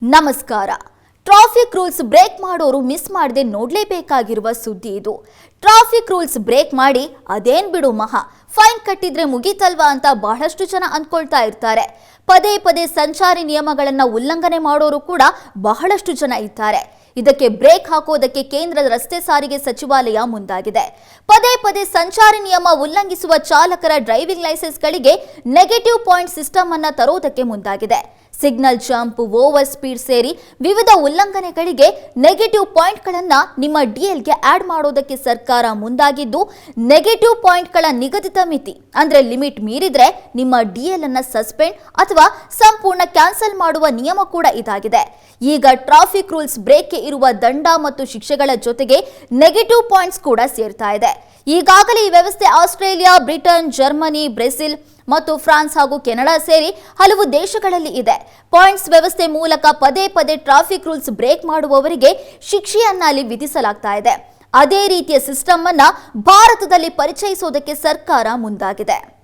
ನಮಸ್ಕಾರ. Traffic rules break ಮಾಡೋರು miss ಮಾಡದೆ ನೋಡಲೇಬೇಕಾಗಿರುವ ಸುದ್ದಿ ಇದು. ಟ್ರಾಫಿಕ್ ರೂಲ್ಸ್ ಬ್ರೇಕ್ ಮಾಡಿ ಅದೇನ್ ಬಿಡು ಮಹಾ, ಫೈನ್ ಕಟ್ಟಿದ್ರೆ ಮುಗೀತಲ್ವಾ ಅಂತ ಬಹಳಷ್ಟು ಜನ ಅಂದ್ಕೊಳ್ತಾ ಇರ್ತಾರೆ. ಪದೇ ಪದೇ ಸಂಚಾರಿ ನಿಯಮಗಳನ್ನ ಉಲ್ಲಂಘನೆ ಮಾಡೋರು ಕೂಡ ಬಹಳಷ್ಟು ಜನ ಇದ್ದಾರೆ. ಇದಕ್ಕೆ ಬ್ರೇಕ್ ಹಾಕೋದಕ್ಕೆ ಕೇಂದ್ರ ರಸ್ತೆ ಸಾರಿಗೆ ಸಚಿವಾಲಯ ಮುಂದಾಗಿದೆ. ಪದೇ ಪದೇ ಸಂಚಾರಿ ನಿಯಮ ಉಲ್ಲಂಘಿಸುವ ಚಾಲಕರ ಡ್ರೈವಿಂಗ್ ಲೈಸೆನ್ಸ್ಗಳಿಗೆ ನೆಗೆಟಿವ್ ಪಾಯಿಂಟ್ ಸಿಸ್ಟಮ್ ಅನ್ನ ತರೋದಕ್ಕೆ ಮುಂದಾಗಿದೆ. ಸಿಗ್ನಲ್ ಜಂಪ್, ಓವರ್ ಸ್ಪೀಡ್ ಸೇರಿ ವಿವಿಧ ಉಲ್ಲಂಘನೆಗಳಿಗೆ ನೆಗೆಟಿವ್ ಪಾಯಿಂಟ್ಗಳನ್ನ ನಿಮ್ಮ ಡಿಎಲ್ಗೆ ಆಡ್ ಮಾಡೋದಕ್ಕೆ ಸರ್ಕಾರ ಮುಂದಾಗಿದ್ದು, ನೆಗೆಟಿವ್ ಪಾಯಿಂಟ್ಗಳ ನಿಗದಿತ ಮಿತಿ ಅಂದ್ರೆ ಲಿಮಿಟ್ ಮೀರಿದ್ರೆ ನಿಮ್ಮ ಡಿಎಲ್ ಅನ್ನ ಸಸ್ಪೆಂಡ್ ಅಥವಾ ಸಂಪೂರ್ಣ ಕ್ಯಾನ್ಸಲ್ ಮಾಡುವ ನಿಯಮ ಕೂಡ ಇದಾಗಿದೆ. ಈಗ ಟ್ರಾಫಿಕ್ ರೂಲ್ಸ್ ಬ್ರೇಕ್ಗೆ ಇರುವ ದಂಡ ಮತ್ತು ಶಿಕ್ಷೆಗಳ ಜೊತೆಗೆ ನೆಗೆಟಿವ್ ಪಾಯಿಂಟ್ಸ್ ಕೂಡ ಸೇರ್ತಾ ಇದೆ. ಈಗಾಗಲೇ ಈ ವ್ಯವಸ್ಥೆ ಆಸ್ಟ್ರೇಲಿಯಾ, ಬ್ರಿಟನ್, ಜರ್ಮನಿ, ಬ್ರೆಜಿಲ್ ಮತ್ತು ಫ್ರಾನ್ಸ್ ಹಾಗೂ ಕೆನಡಾ ಸೇರಿ ಹಲವು ದೇಶಗಳಲ್ಲಿ ಇದೆ. ಪಾಯಿಂಟ್ಸ್ ವ್ಯವಸ್ಥೆ ಮೂಲಕ ಪದೇ ಪದೇ ಟ್ರಾಫಿಕ್ ರೂಲ್ಸ್ ಬ್ರೇಕ್ ಮಾಡುವವರಿಗೆ ಶಿಕ್ಷೆಯನ್ನ ಅಲ್ಲಿ ವಿಧಿಸಲಾಗ್ತಾ ಇದೆ. ಅದೇ ರೀತಿಯ ಸಿಸ್ಟಮ್ ಅನ್ನ ಭಾರತದಲ್ಲಿ ಪರಿಚಯಿಸೋದಕ್ಕೆ ಸರ್ಕಾರ ಮುಂದಾಗಿದೆ.